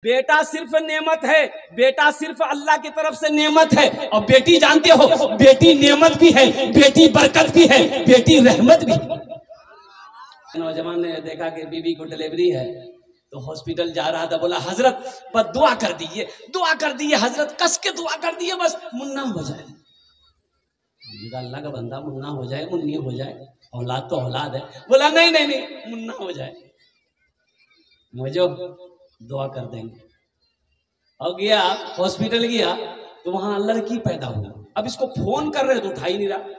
बेटा सिर्फ नेमत है, बेटा सिर्फ अल्लाह की तरफ से नेमत है। और बेटी जानते हो, बेटी नेमत भी है, बेटी बरकत भी है, बेटी रहमत भी है। नौजवान ने देखा कि बीवी को डिलीवरी है तो हॉस्पिटल जा रहा था, बोला हजरत बस दुआ कर दीजिए, दुआ कर दीजिए हजरत, कस के दुआ कर दीजिए, बस मुन्ना हो जाए। अल्लाह का बंदा मुन्ना हो जाए, मुन्नी हो जाए, औलाद तो औलाद है। बोला नहीं नहीं नहीं, मुन्ना हो जाए, मुझे दुआ कर देंगे। और गया हॉस्पिटल, गया तो वहां लड़की पैदा हुई। अब इसको फोन कर रहे तो उठा ही नहीं रहा,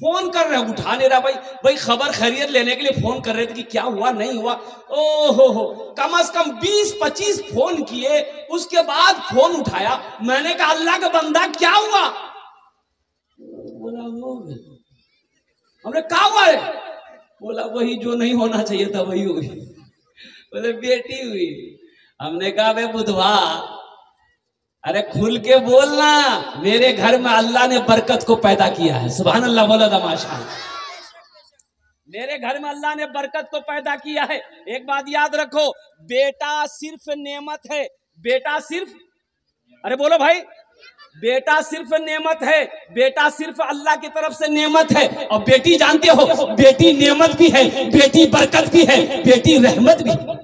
फोन कर रहे उठा नहीं रहा। भाई खबर खैरियत लेने के लिए फोन कर रहे थे कि क्या हुआ नहीं हुआ। ओहो, कम से कम 20-25 फोन किए, उसके बाद फोन उठाया। मैंने कहा अल्लाह का बंदा क्या हुआ? बोला हो गया। हमने कहा हुआ है? बोला वही जो नहीं होना चाहिए था वही हुई। बोले बेटी हुई। हमने कहा बे बुधवा, अरे खुल के बोलना, मेरे घर में अल्लाह ने बरकत को पैदा किया है। सुभान अल्लाह, बोला था माशाअल्लाह। मेरे घर में अल्लाह ने बरकत को पैदा किया है। एक बात याद रखो, बेटा सिर्फ नेमत है, बेटा सिर्फ, अरे बोलो भाई, बेटा सिर्फ नेमत है, बेटा सिर्फ अल्लाह की तरफ से नेमत है। और बेटी जानते हो, बेटी नेमत भी है, बेटी बरकत भी है, बेटी रहमत भी है।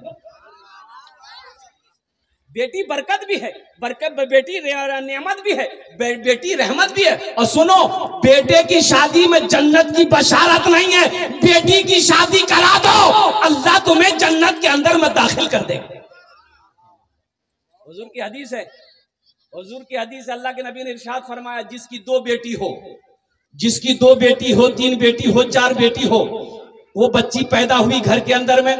बेटी बरकत भी है, बरकत, बेटी नेमत भी है, बेटी रहमत भी है। और सुनो, बेटे की शादी में जन्नत की बशारत नहीं है, बेटी की शादी करा दो, अल्लाह तुम्हें जन्नत के अंदर में दाखिल कर देगा। हुजूर की हदीस है, हुजूर की हदीस, अल्लाह के नबी ने इरशाद फरमाया, जिसकी 2 बेटी हो, जिसकी 2 बेटी हो, 3 बेटी हो, 4 बेटी हो, वो बच्ची पैदा हुई घर के अंदर में,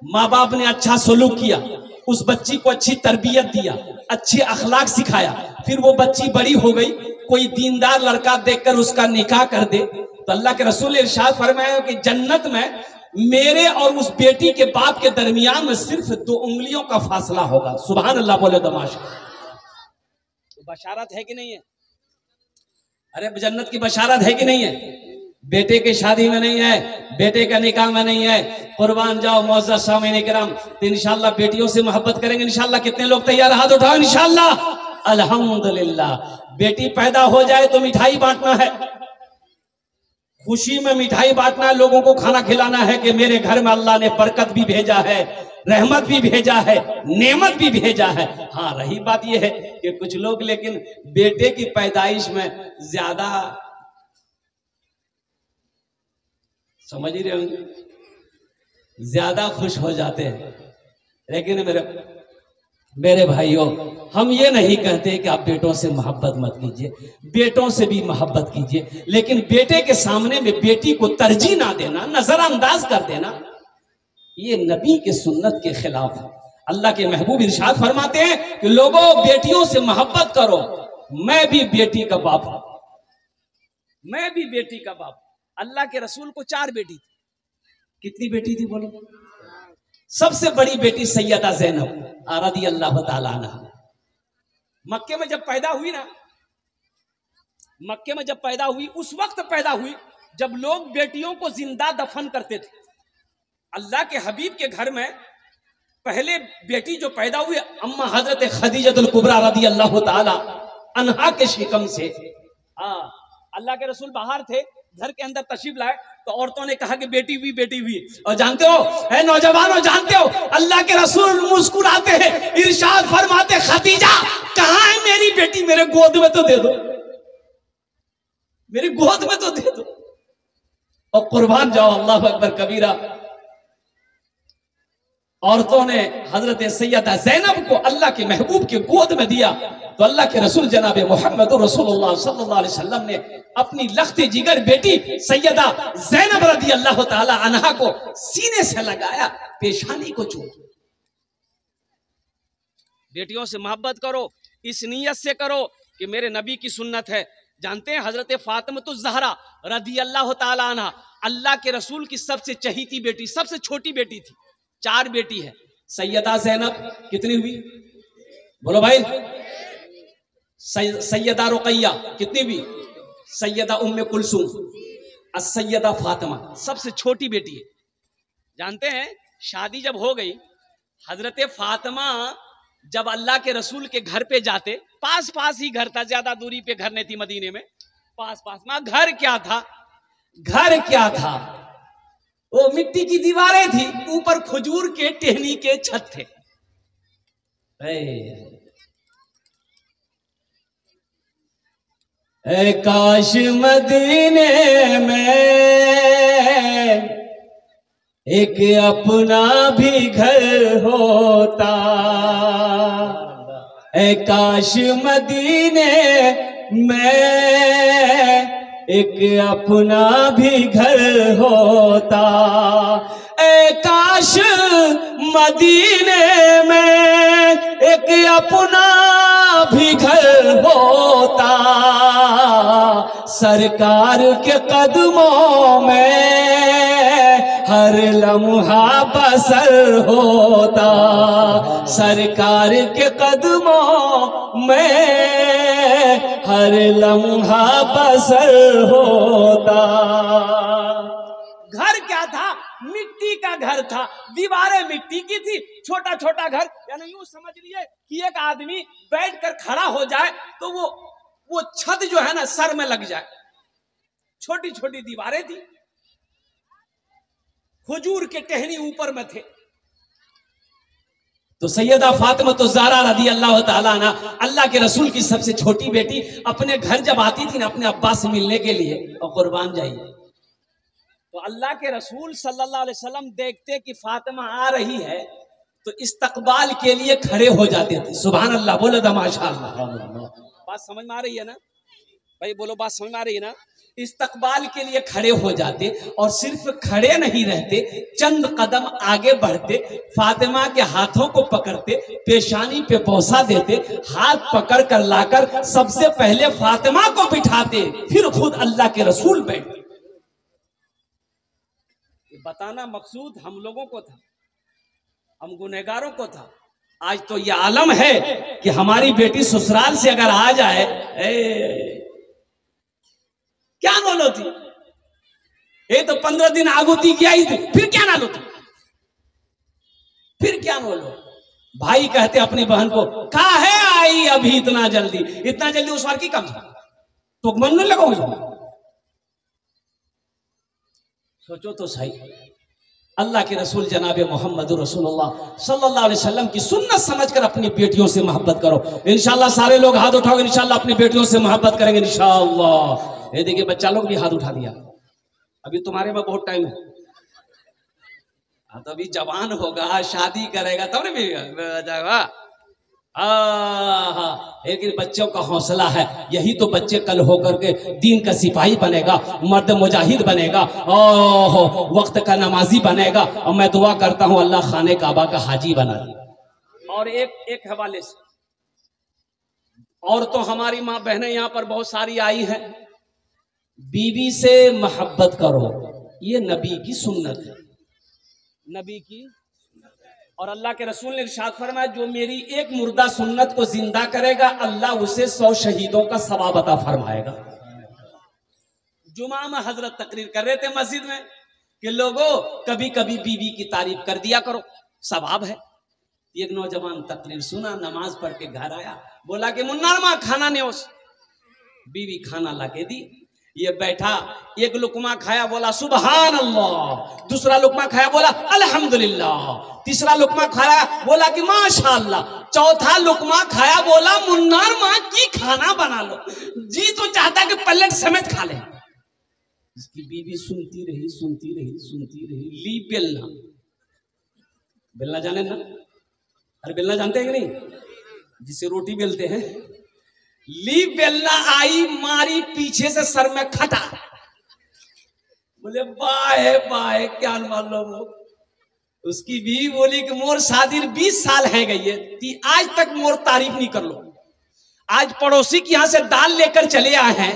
माँ बाप ने अच्छा सलूक किया, उस बच्ची को अच्छी तरबियत दिया, अच्छे अखलाक सिखाया, फिर वो बच्ची बड़ी हो गई, कोई दीनदार लड़का देखकर उसका निकाह कर दे, तो अल्लाह के रसूल इरशाद फरमाया कि जन्नत में मेरे और उस बेटी के बाप के दरमियान में सिर्फ 2 उंगलियों का फासला होगा। सुभान अल्लाह, बोले तमाशा। बशारत है कि नहीं है? अरे जन्नत की बशारत है कि नहीं है? बेटे की शादी में नहीं है, बेटे का निकाह में नहीं है। कुर्बान जाओ मुअज़्ज़ज़ सामीन इकराम, तो इंशाअल्लाह बेटियों से मोहब्बत करेंगे इंशाअल्लाह। कितने लोग तैयार? हाथ उठाओ इंशाअल्लाह। अल्हम्दुलिल्लाह। बेटी पैदा हो जाए तो मिठाई बांटना है, खुशी में मिठाई बांटना है, लोगों को खाना खिलाना है कि मेरे घर में अल्लाह ने बरकत भी भेजा है, रहमत भी भेजा है, नेमत भी भेजा है। हाँ, रही बात यह है कि कुछ लोग लेकिन बेटे की पैदाइश में ज्यादा, समझ ही रहे होंगे, ज्यादा खुश हो जाते हैं। लेकिन मेरे भाइयों, हम ये नहीं कहते कि आप बेटों से मोहब्बत मत कीजिए, बेटों से भी मोहब्बत कीजिए, लेकिन बेटे के सामने में बेटी को तरजीह ना देना, नजरअंदाज कर देना, ये नबी के सुन्नत के खिलाफ है। अल्लाह के महबूब इरशाद फरमाते हैं कि लोगों बेटियों से मोहब्बत करो। मैं भी बेटी का बाप हूं, मैं भी बेटी का बाप। अल्लाह के रसूल को 4 बेटी थी। कितनी बेटी थी बोलो? सबसे बड़ी बेटी सैयदा ज़ैनब रज़ियल्लाहु ताला अन्हा। मक्के में जब पैदा हुई ना, मक्के में जब पैदा हुई, उस वक्त पैदा हुई जब लोग बेटियों को जिंदा दफन करते थे। अल्लाह के हबीब के घर में पहले बेटी जो पैदा हुई, अम्मा हजरत खदीजतुल कुबरा रज़ियल्लाहु ताला अन्हा के शिकम से। अल्लाह के रसूल बाहर थे, घर के अंदर तशरीफ लाए तो औरतों ने कहा कि बेटी हुई, बेटी हुई। और जानते हो, है नौजवानों, जानते हो अल्लाह के रसूल मुस्कुराते हैं, इरशाद फरमाते, खदीजा कहां है मेरी बेटी? मेरे गोद में तो दे दो, मेरी गोद में तो दे दो। और कुर्बान जाओ, अल्लाह अकबर कबीरा, औरतों ने हजरत सैयदा ज़ैनब को अल्लाह के महबूब के गोद में दिया। तो अल्लाह के रसूल जनाब मोहम्मद रसूलुल्लाह सल्लल्लाहु अलैहि वसल्लम ने अपनी लख्ते जिगर बेटी सैयदा ज़ैनब रज़ियल्लाहु ताला अन्हा को सीने से लगाया, पेशानी को छू। बेटियों से मोहब्बत करो, इस नियत से करो कि मेरे नबी की सुन्नत है। जानते हैं हजरत फातिमतुज़ ज़हरा रज़ियल्लाहु ताला अन्हा अल्लाह के रसूल की सबसे चहीती बेटी, सबसे छोटी बेटी थी। 4 बेटी है। सैयदा ज़ैनब कितनी हुई बोलो भाई? सैयदा रुक़ैया कितनी हुई? सैयदा उम्मे कुलसूम, सैयदा फातिमा सबसे छोटी बेटी है। जानते हैं शादी जब हो गई, हजरत फातिमा जब अल्लाह के रसूल के घर पे जाते, पास पास ही घर था, ज्यादा दूरी पे घर नहीं थी मदीने में, पास पास में। घर क्या था? घर क्या था? वो मिट्टी की दीवारें थी, ऊपर खजूर के टहनी के छत थे। ऐ काश मदीने में एक अपना भी घर होता, ऐ काश मदीने में एक अपना भी घर होता, ऐ काश मदीने में एक अपना भी घर होता, सरकार के कदमों में हर लम्हा बसर होता, सरकार के कदमों में हर लम्हा बसर होता। घर क्या था? मिट्टी का घर था, दीवारें मिट्टी की थी, छोटा छोटा घर। यानी यूं समझ लिए कि एक आदमी बैठकर खड़ा हो जाए तो वो छत जो है ना सर में लग जाए। छोटी छोटी दीवारें थी, खजूर के टहनी ऊपर में थे। तो सैयदा फातिमा तो ज़हरा रज़ी अल्लाह ताला अन्हा, अल्लाह के रसूल की सबसे छोटी बेटी, अपने घर जब आती थी ना अपने अब्बा से मिलने के लिए, और कुर्बान जाइए, तो अल्लाह के रसूल सल्लल्लाहु अलैहि वसल्लम देखते कि फातिमा आ रही है तो इस्तकबाल के लिए खड़े हो जाते थे। सुभान अल्लाह, बोलो तो माशाअल्लाह। बात समझ में आ रही है ना भाई? बोलो, बात समझ में आ रही है ना? इस्तकबाल के लिए खड़े हो जाते, और सिर्फ खड़े नहीं रहते, चंद कदम आगे बढ़ते, फातिमा के हाथों को पकड़ते, पेशानी पे बोसा देते, हाथ पकड़ कर लाकर सबसे पहले फातिमा को बिठाते, फिर खुद अल्लाह के रसूल बैठते। बताना मकसूद हम लोगों को था, हम गुनहगारों को था। आज तो यह आलम है कि हमारी बेटी ससुराल से अगर आ जाए, क्या नोलो थी? ये तो 15 दिन आगुती की आई थी, फिर क्या ना लो थी? फिर क्या नोलो? भाई कहते अपनी बहन को, कहा है आई अभी इतना जल्दी? इतना जल्दी उस बार की कम था तो मन नहीं लगा मुझे। सोचो तो सही, अल्लाह के रसूल जनाब मोहम्मद रसूलुल्लाह सल्लल्लाहु अलैहि वसल्लम की सुन्नत समझकर अपनी बेटियों से मोहब्बत करो। इंशाअल्लाह सारे लोग हाथ उठाओगे, इंशाअल्लाह अपनी बेटियों से मोहब्बत करेंगे इंशाअल्लाह। ये देखिए बच्चा लोग भी हाथ उठा दिया, अभी तुम्हारे में बहुत टाइम है। तो अभी जवान होगा, शादी करेगा तब नहीं। लेकिन बच्चों का हौसला है, यही तो बच्चे कल होकर के दीन का सिपाही बनेगा, मर्द मुजाहिद बनेगा, वक्त का नमाजी बनेगा। और मैं दुआ करता हूं अल्लाह खाने काबा का हाजी बना दे। और एक हवाले से, और तो हमारी माँ बहनें यहाँ पर बहुत सारी आई हैं, बीवी से मोहब्बत करो, ये नबी की सुन्नत है, नबी की। और अल्लाह के रसूल ने इरशाद फरमाया, जो मेरी एक मुर्दा सुन्नत को जिंदा करेगा अल्लाह उसे 100 शहीदों का सवाब अता फरमाएगा। जुमा में हजरत तकरीर कर रहे थे मस्जिद में कि लोगों कभी कभी बीवी की तारीफ कर दिया करो, सवाब है। एक नौजवान तकरीर सुना, नमाज पढ़ के घर आया, बोला कि मुन्ना माँ खाना नहीं होस। बीवी खाना लाके दी, ये बैठा, एक लुकमा खाया, बोला सुभान अल्लाह, दूसरा लुकमा खाया, बोला अल्हम्दुलिल्लाह, तीसरा लुकमा खाया, बोला कि माशाअल्लाह, चौथा लुकमा खाया, बोला मुन्नार माँ की खाना बना लो, जी तो चाहता कि प्लेट समेत खा ले। इसकी बीवी सुनती रही सुनती रही सुनती रही, ली बेलना, बेलना जाने ना? अरे बेलना जानते हैं कि नहीं, जिसे रोटी बेलते हैं। ली बेलना आई, मारी पीछे से सर में खटा, बोले बाए बाए क्या मालूम। उसकी बीवी बोली कि मोर शादी 20 साल है गई है, आज तक मोर तारीफ नहीं कर लो। आज पड़ोसी के यहां से दाल लेकर चले आए हैं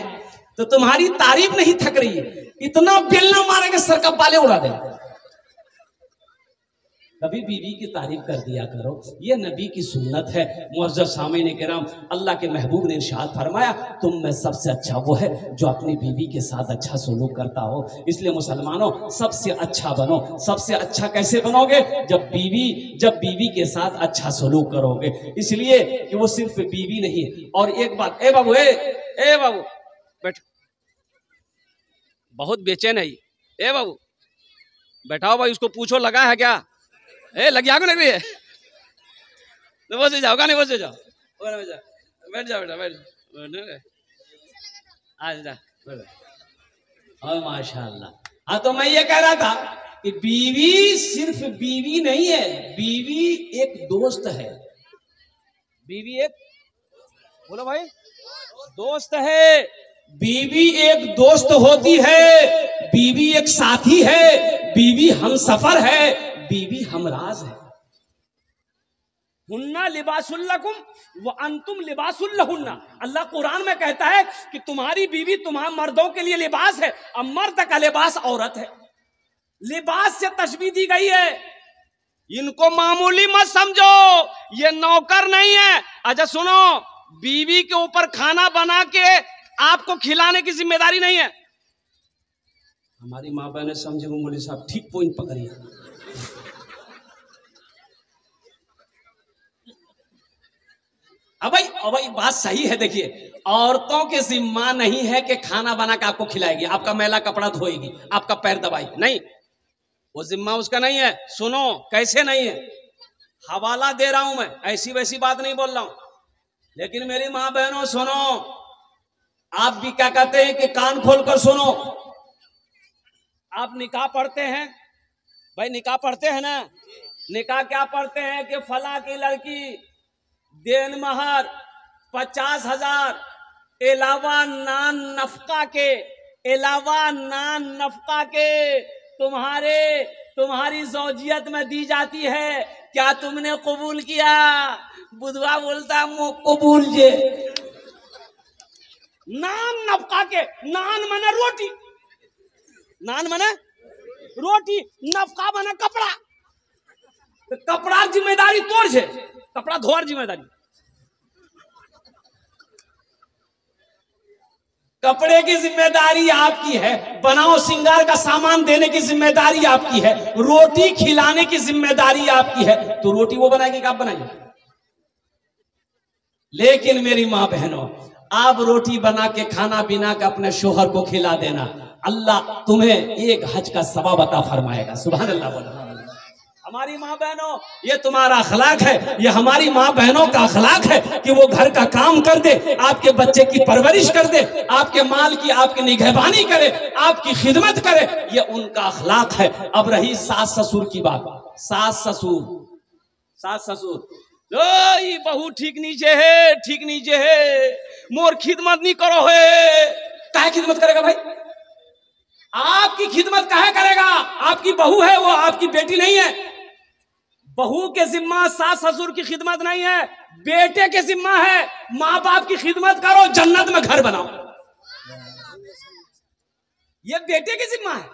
तो तुम्हारी तारीफ नहीं थक रही है, इतना बेलना मारेंगे सर का बाले उड़ा दे। कभी बीवी की तारीफ कर दिया करो, ये नबी की सुन्नत है। मुअज़्ज़ज़ सामीन किराम, अल्लाह के महबूब ने इरशाद फरमाया, तुम में सबसे अच्छा वो है जो अपनी बीवी के साथ अच्छा सलूक करता हो। इसलिए मुसलमानों, सबसे अच्छा बनो। सबसे अच्छा कैसे बनोगे? जब बीवी के साथ अच्छा सलूक करोगे। इसलिए कि वो सिर्फ बीवी नहीं है। और एक बात, ए बाबू बैठ, बहुत बेचैन है। ए बाबू बैठाओ भाई, उसको पूछो लगा है क्या? लगी आग लग रही है तो बस जाओ, नहीं बस जाओ, बैठ जाओ बेटा, बैठ और माशाल्लाह। हाँ, तो मैं ये कह रहा था कि बीवी सिर्फ बीवी नहीं है, बीवी एक दोस्त है। बीवी एक, बोलो भाई, दोस्त है। बीवी एक दोस्त होती है, बीवी एक साथी है, बीवी हमसफर है, बीवी हमराज है। हुन्ना लिबासुल्लकुम व अंतुम लिबासुल्लहुन्ना। अल्लाह कुरान में कहता है कि तुम्हारी बीवी तुम्हारे मर्दों के लिए लिबास है और मर्द का लिबास औरत है। लिबास से तशबीह दी गई है। इनको मामूली मत समझो, ये नौकर नहीं है। अच्छा सुनो, बीवी के ऊपर खाना बना के आपको खिलाने की जिम्मेदारी नहीं है। हमारी माँ बहने समझे, वो मौलवी साहब ठीक पॉइंट पकड़िए। अब भाई बात सही है। देखिए, औरतों के जिम्मा नहीं है कि खाना बना के आपको खिलाएगी, आपका मैला कपड़ा धोएगी, आपका पैर दबाएगी, नहीं, वो जिम्मा उसका नहीं है। सुनो कैसे नहीं है, हवाला दे रहा हूं मैं, ऐसी वैसी बात नहीं बोल रहा हूं। लेकिन मेरी माँ बहनों सुनो, आप भी क्या कहते हैं कि कान खोलकर सुनो। आप निकाह पढ़ते हैं भाई, निकाह पढ़ते हैं ना? निकाह क्या पढ़ते हैं कि फला की लड़की देन महर 50,000 अलावा नान नफका के तुम्हारी ज़ौजियत में दी जाती है। क्या तुमने कबूल किया? बुधवा बोलता है कबूल जे। नान नफका के, नान मने रोटी, नान मने रोटी, नफका मने कपड़ा। तो कपड़ा जिम्मेदारी तोड़ छे, कपड़ा धोर जिम्मेदारी। कपड़े की जिम्मेदारी आपकी है, बनाओ सिंगार का सामान देने की जिम्मेदारी आपकी है, रोटी खिलाने की जिम्मेदारी आपकी है। तो रोटी वो बनाएगी कि आप बनाएंगे? लेकिन मेरी माँ बहनों, आप रोटी बना के खाना बिना के अपने शोहर को खिला देना, अल्लाह तुम्हें एक हज का सवाब अता फरमाएगा। सुभान अल्लाह बोलो। हमारी माँ बहनों, ये तुम्हारा अखलाक है, ये हमारी माँ बहनों का अखलाक है कि वो घर का काम कर दे, आपके बच्चे की परवरिश कर दे, आपके माल की आपकी निगहबानी करे, आपकी खिदमत करे, ये उनका अखलाक है। अब रही सास ससुर की बात। सास ससुर ये बहू ठीक नीचे है, मोर खिदमत नहीं करो है। काहे खिदमत करेगा भाई? आपकी खिदमत काहे करेगा? आपकी बहू है, वो आपकी बेटी नहीं है। बहू के जिम्मा सास ससुर की खिदमत नहीं है, बेटे के जिम्मा है। माँ बाप की खिदमत करो, जन्नत में घर बनाओ, ये बेटे के जिम्मा है,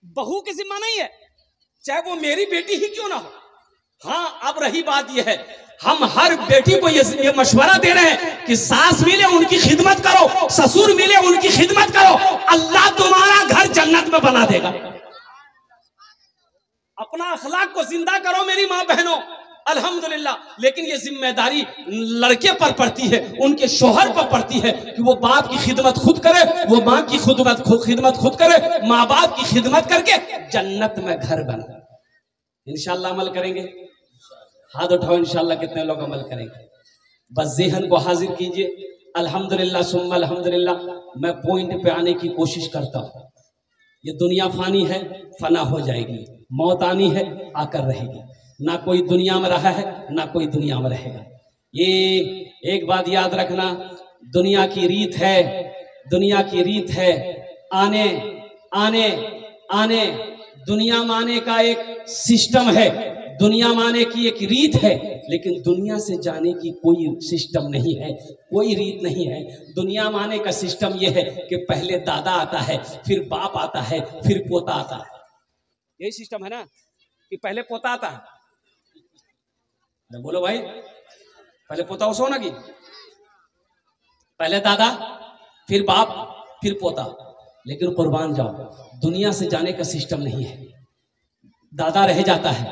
बहू के जिम्मा नहीं है, चाहे वो मेरी बेटी ही क्यों ना हो। हाँ, अब रही बात यह है, हम हर बेटी को ये मशवरा दे रहे हैं कि सास मिले उनकी खिदमत करो, ससुर मिले उनकी खिदमत करो, अल्लाह तुम्हारा घर जन्नत में बना देगा। अपना अखलाक को जिंदा करो मेरी माँ बहनों, अल्हम्दुलिल्लाह। लेकिन ये जिम्मेदारी लड़के पर पड़ती है, उनके शोहर पर पड़ती है कि वो बाप की खिदमत खुद करे, वो माँ की खिदमत खुद करे, माँ बाप की खिदमत करके जन्नत में घर बना। इंशाअल्लाह अमल करेंगे? हाथ उठाओ, इंशाअल्लाह कितने लोग अमल करेंगे? बस ज़हन को हाजिर कीजिए। अल्हम्दुलिल्लाह सुम्मा अल्हम्दुलिल्लाह। मैं पॉइंट पे आने की कोशिश करता हूँ। ये दुनिया फानी है, फना हो जाएगी, मौत आनी है, आकर रहेगी। ना कोई दुनिया में रहा है, ना कोई दुनिया में रहेगा। ये एक बात याद रखना, दुनिया की रीत है आने दुनिया माने का एक सिस्टम है, दुनिया माने की एक रीत है, लेकिन दुनिया से जाने की कोई सिस्टम नहीं है, कोई रीत नहीं है। दुनिया माने का सिस्टम यह है कि पहले दादा आता है, फिर बाप आता है, फिर पोता आता है। यही सिस्टम है ना। कि पहले पोता आता है? अरे बोलो भाई, पहले पोता उसो ना कि पहले दादा, फिर बाप, फिर पोता। लेकिन कुर्बान जाओ, दुनिया से जाने का सिस्टम नहीं है। दादा रह जाता है,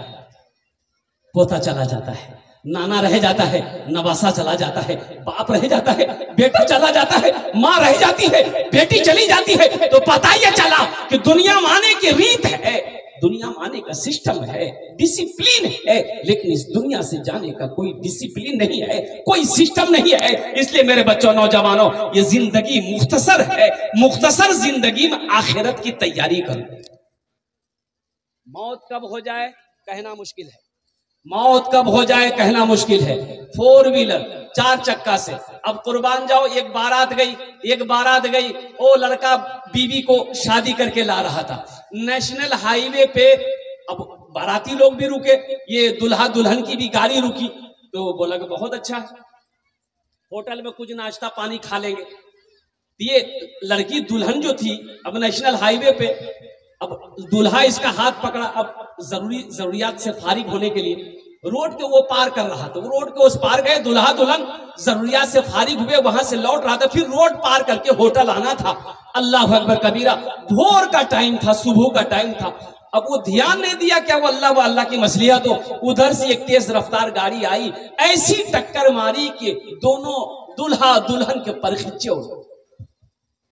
पोता चला जाता है, नाना रह जाता है, नवासा चला जाता है, बाप रह जाता है, बेटा चला जाता है, माँ रह जाती है, बेटी चली जाती है। तो पता ये चला कि दुनिया माने की रीत है, दुनिया माने का सिस्टम है, डिसिप्लिन है। लेकिन इस दुनिया से जाने का कोई डिसिप्लिन नहीं है, कोई सिस्टम नहीं है। इसलिए मेरे बच्चों, नौजवानों, ये जिंदगी मुख्तसर है। मुख्तसर जिंदगी में आखिरत की तैयारी करो। मौत कब हो जाए कहना मुश्किल है, मौत कब हो जाए कहना मुश्किल है। 4 व्हीलर 4 चक्का से अब कुर्बान जाओ, एक बारात गई, वो लड़का बीवी को शादी करके ला रहा था, नेशनल हाईवे पे। अब बाराती लोग भी रुके, ये दुल्हा दुल्हन की भी गाड़ी रुकी, तो बोला कि बहुत अच्छा है, होटल में कुछ नाश्ता पानी खा लेंगे। ये लड़की दुल्हन जो थी, अब नेशनल हाईवे पे, अब दुल्हा इसका हाथ पकड़ा, अब जरूरियात से फारिग होने के लिए रोड के वो पार कर रहा था, वो रोड के उस पार गए, दुल्हा दुल्हन जरूरियात से फारिग हुए, वहां से लौट रहा था, फिर रोड पार करके होटल आना था। अल्लाह अकबर कबीरा, भोर का टाइम था, सुबह का टाइम था। अब वो ध्यान नहीं दिया क्या वो अल्लाह की मसलियत हो। उधर से एक तेज रफ्तार गाड़ी आई, ऐसी टक्कर मारी कि दोनों दुल्हा दुल्हन के पर खिंचे हो।